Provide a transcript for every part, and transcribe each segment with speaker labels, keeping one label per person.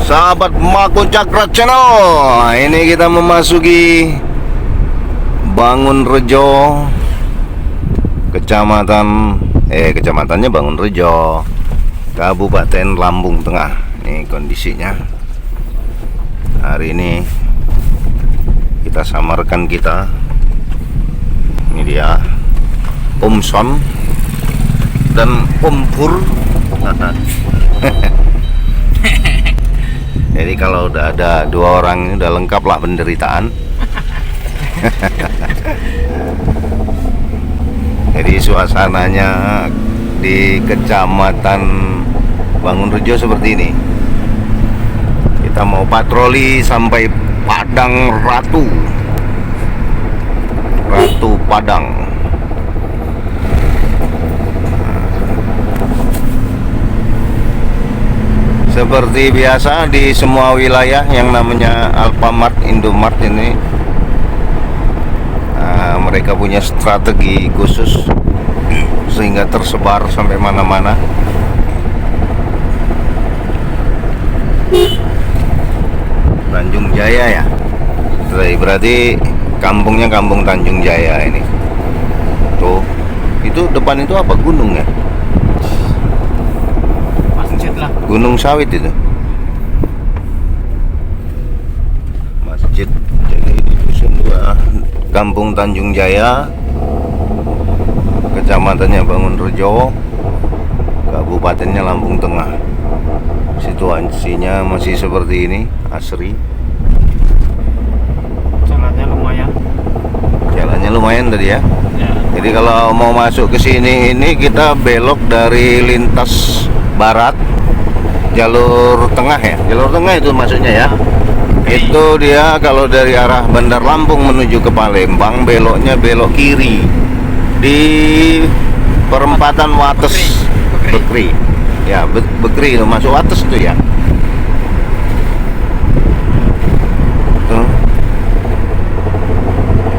Speaker 1: Sahabat Mako Cakra Channel, ini kita memasuki Bangunrejo, kecamatannya Bangunrejo, Kabupaten Lampung Tengah. Ini kondisinya hari ini. Kita samarkan ini dia Om Son dan Om Pur. Jadi kalau udah ada dua orang ini udah lengkap lah penderitaan. Jadi suasananya di Kecamatan Bangunrejo seperti ini. Kita mau patroli sampai Padang Ratu Padang. Seperti biasa di semua wilayah yang namanya Alfamart, Indomart ini, mereka punya strategi khusus sehingga tersebar sampai mana-mana. Tanjung Jaya ya, berarti kampungnya Kampung Tanjung Jaya ini. Tuh, itu depan itu apa, gunung ya? Gunung Sawit itu masjid. Jadi di dusun 2 Kampung Tanjung Jaya, kecamatannya Bangunrejo, kabupatennya Lampung Tengah. Situasinya masih seperti ini, asri. Jalannya lumayan tadi ya. Jadi kalau mau masuk ke sini ini kita belok dari lintas barat, jalur tengah ya, jalur tengah itu maksudnya ya. Itu dia kalau dari arah Bandar Lampung menuju ke Palembang, beloknya belok kiri di perempatan Wates Bekri ya, Bekri itu masuk Wates itu ya. Tuh.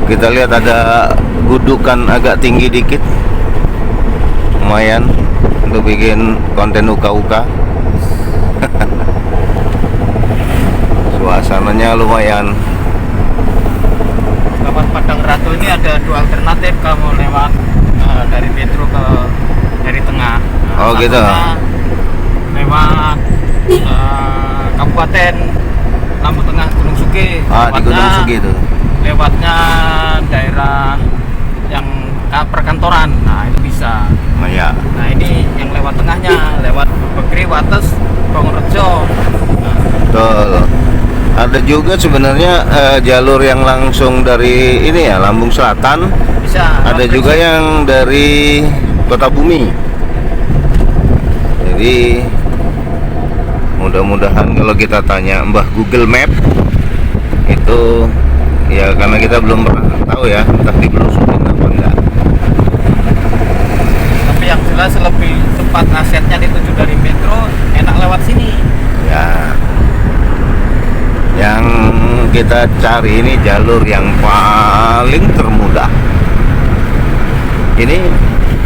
Speaker 1: Kita lihat ada gudukan agak tinggi dikit, lumayan untuk bikin konten uka-uka. Suasananya lumayan.
Speaker 2: Kapan Padang Ratu ini ada dua alternatif, kamu lewat dari metro dari tengah.
Speaker 1: Oh gitu.
Speaker 2: Lewat Kabupaten Lampung Tengah, Gunung Sugi.
Speaker 1: Di Gunung Sugi itu.
Speaker 2: Lewatnya daerah yang perkantoran. Nah itu bisa.
Speaker 1: Ya.
Speaker 2: Nah ini yang lewat tengahnya, lewat Bekri, Wates, Bangunrejo.
Speaker 1: Betul. Ada juga sebenarnya jalur yang langsung dari ini ya, Lampung Selatan.
Speaker 2: Bisa.
Speaker 1: Ada juga yang dari Kota Bumi. Jadi mudah-mudahan kalau kita tanya Mbah Google Map itu ya, karena kita belum pernah tahu ya, entah dibelusukin apa enggak.
Speaker 2: Tapi yang jelas lebih cepat nasihatnya dituju dari metro, enak lewat sini.
Speaker 1: Ya. Yang kita cari ini jalur yang paling termudah. Ini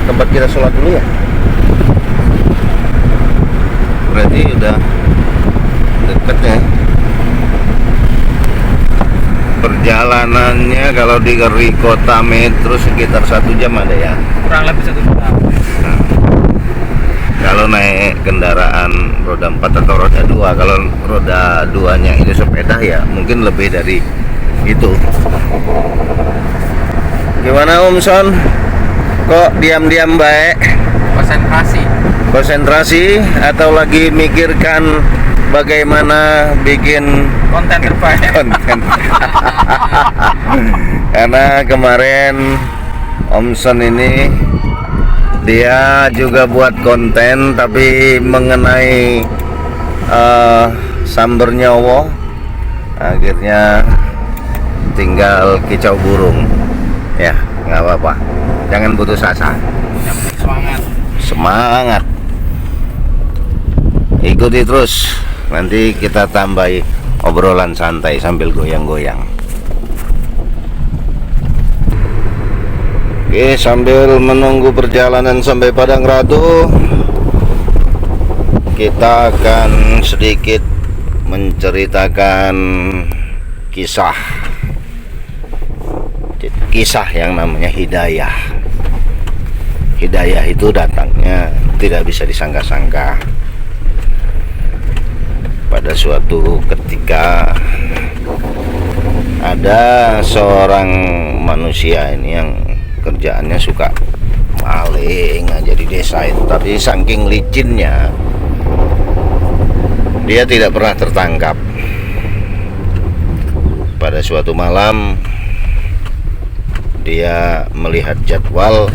Speaker 1: tempat kita sholat dulu ya. Berarti udah deket ya. Perjalanannya kalau dari kota metro sekitar 1 jam ada ya.
Speaker 2: Kurang lebih 1 jam.
Speaker 1: Nah, kalau naik kendaraan roda 4 atau roda 2, kalau roda 2-nya ini sepeda ya mungkin lebih dari itu. Gimana Om Son? Kok diam-diam baik? Konsentrasi atau lagi mikirkan bagaimana bikin
Speaker 2: konten terbaik?
Speaker 1: Konten. Karena kemarin Om Son ini dia juga buat konten tapi mengenai Samber Nyowo, akhirnya tinggal kicau burung ya. Nggak apa-apa, jangan putus asa, semangat, ikuti terus. Nanti kita tambahi obrolan santai sambil goyang-goyang. Oke, sambil menunggu perjalanan sampai Padang Ratu, kita akan sedikit menceritakan kisah yang namanya hidayah. Hidayah itu datangnya tidak bisa disangka-sangka. Pada suatu ketika ada seorang manusia ini yang kerjaannya suka maling aja di desa itu, tapi saking licinnya dia tidak pernah tertangkap. Pada suatu malam dia melihat jadwal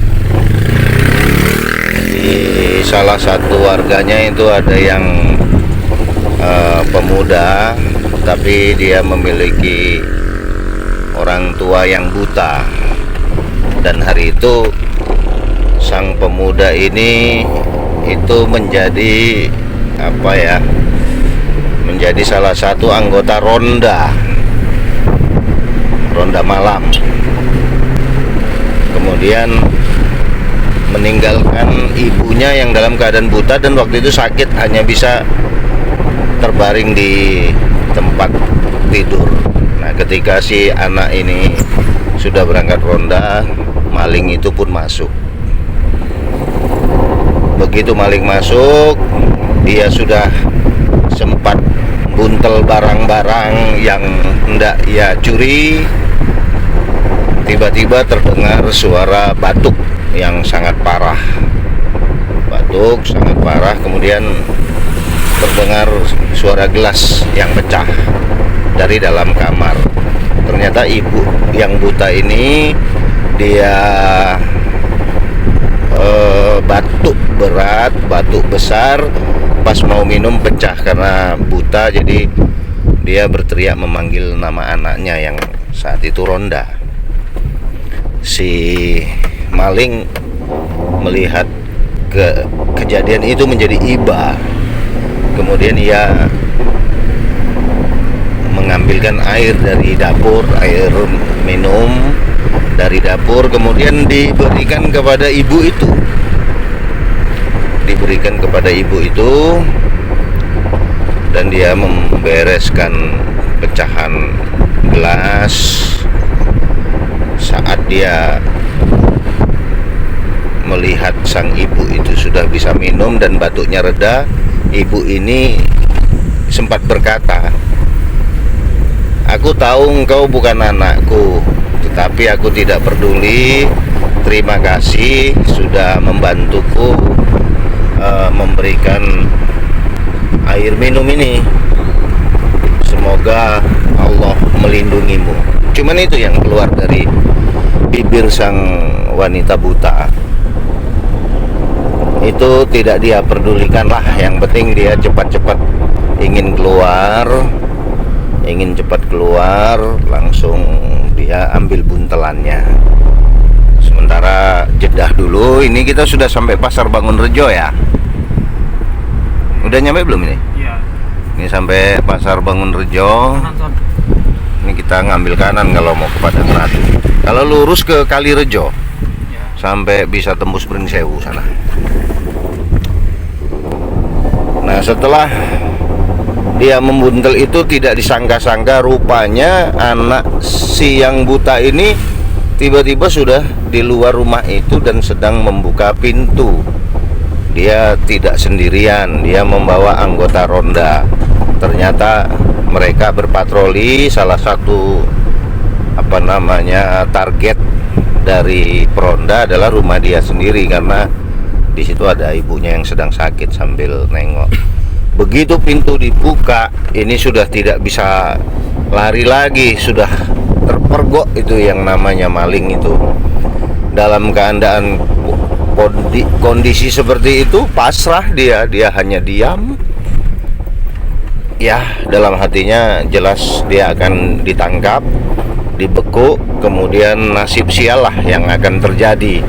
Speaker 1: di salah satu warganya itu ada yang pemuda, tapi dia memiliki orang tua yang buta. Dan hari itu sang pemuda ini itu menjadi menjadi salah satu anggota ronda malam. Kemudian meninggalkan ibunya yang dalam keadaan buta dan waktu itu sakit, hanya bisa terbaring di tempat tidur. Nah, ketika si anak ini sudah berangkat ronda, maling itu pun masuk. Begitu maling masuk, dia sudah sempat buntel barang-barang yang hendak ia curi. Tiba-tiba terdengar suara batuk yang sangat parah. Kemudian terdengar suara gelas yang pecah dari dalam kamar. Ternyata ibu yang buta ini dia batuk berat, batuk besar, pas mau minum pecah karena buta. Jadi dia berteriak memanggil nama anaknya yang saat itu ronda. Si maling melihat kejadian itu menjadi iba. Kemudian ia mengambilkan air dari dapur, air minum dari dapur, kemudian diberikan kepada ibu itu. Dan dia membereskan pecahan gelas. Saat dia melihat sang ibu itu sudah bisa minum dan batuknya reda, ibu ini sempat berkata, "Aku tahu engkau bukan anakku, tetapi aku tidak peduli. Terima kasih sudah membantuku memberikan air minum ini. Semoga Allah melindungimu." Cuman itu yang keluar dari bibir sang wanita buta. Itu tidak dia pedulikan lah. Yang penting dia cepat-cepat ingin cepat keluar, langsung dia ambil buntelannya. Sementara jedah dulu, ini kita sudah sampai Pasar Bangunrejo ya. Udah nyampe belum ini?
Speaker 2: Iya.
Speaker 1: Ini sampai Pasar Bangunrejo. Ini kita ngambil kanan kalau mau ke Padang Ratu. Kalau lurus ke Kalirejo,
Speaker 2: Ya.
Speaker 1: sampai bisa tembus Pringsewu sana. Nah, setelah dia membuntel itu tidak disangka-sangka, rupanya anak si yang buta ini tiba-tiba sudah di luar rumah itu dan sedang membuka pintu. Dia tidak sendirian, dia membawa anggota ronda. Ternyata mereka berpatroli. Salah satu target dari peronda adalah rumah dia sendiri, karena di situ ada ibunya yang sedang sakit sambil nengok. Begitu pintu dibuka, ini sudah tidak bisa lari lagi, sudah terpergok itu yang namanya maling itu. Dalam keadaan kondisi seperti itu, pasrah dia hanya diam. Ya, dalam hatinya jelas dia akan ditangkap, dibekuk, kemudian nasib sialah yang akan terjadi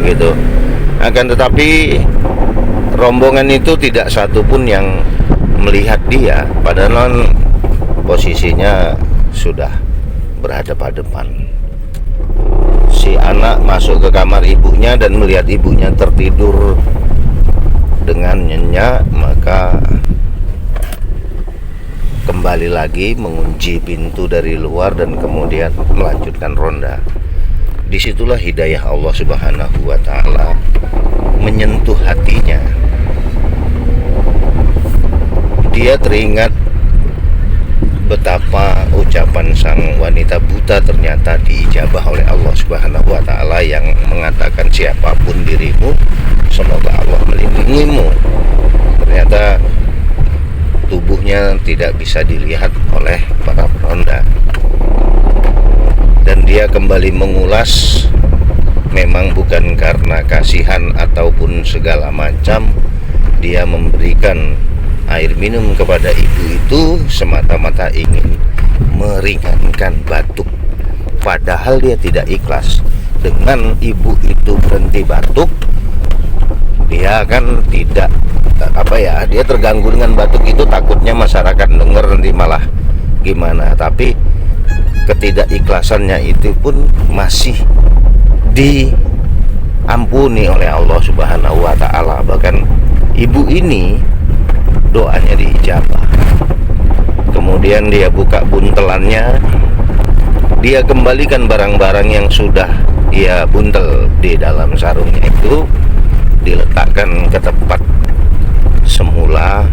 Speaker 1: gitu. Akan tetapi rombongan itu tidak satu pun yang melihat dia, padahal posisinya sudah berhadapan-hadapan. Si anak masuk ke kamar ibunya dan melihat ibunya tertidur dengan nyenyak, maka kembali lagi mengunci pintu dari luar dan kemudian melanjutkan ronda. Disitulah hidayah Allah Subhanahu wa Ta'ala menyentuh hatinya. Dia teringat betapa ucapan sang wanita buta ternyata diijabah oleh Allah Subhanahu wa Ta'ala yang mengatakan, siapapun dirimu, semoga Allah melindungimu. Ternyata tubuhnya tidak bisa dilihat oleh para peronda. Dan dia kembali mengulas, memang bukan karena kasihan ataupun segala macam. Dia memberikan air minum kepada ibu itu semata-mata ingin meringankan batuk. Padahal dia tidak ikhlas. Dengan ibu itu berhenti batuk, dia kan tidak dia terganggu dengan batuk itu, takutnya masyarakat dengar nanti malah gimana. Tapi ketidakikhlasannya itu pun masih diampuni oleh Allah Subhanahu wa Ta'ala. Bahkan ibu ini doanya diijabah. Kemudian dia buka buntelannya, dia kembalikan barang-barang yang sudah ia buntel di dalam sarungnya itu, diletakkan ke tempat semula,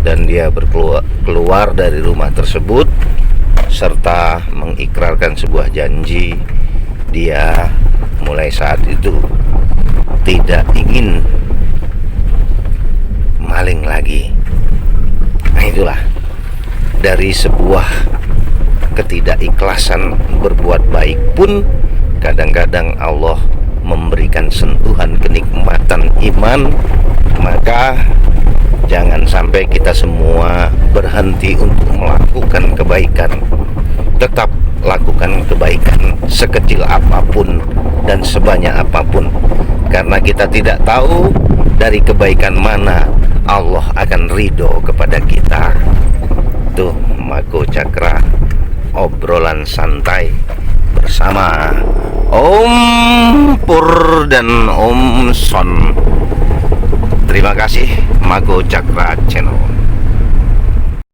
Speaker 1: dan dia keluar dari rumah tersebut serta mengikrarkan sebuah janji. Dia mulai saat itu tidak ingin maling lagi. Nah, itulah dari sebuah ketidakikhlasan berbuat baik pun kadang-kadang Allah memberikan sentuhan kenikmatan iman. Maka jangan sampai kita semua berhenti untuk melakukan kebaikan. Tetap lakukan kebaikan sekecil apapun dan sebanyak apapun, karena kita tidak tahu dari kebaikan mana Allah akan ridho kepada kita. Tuh, Mako Cakra, obrolan santai bersama Om Pur dan Om Son. Terima kasih, Mako Cakra Channel.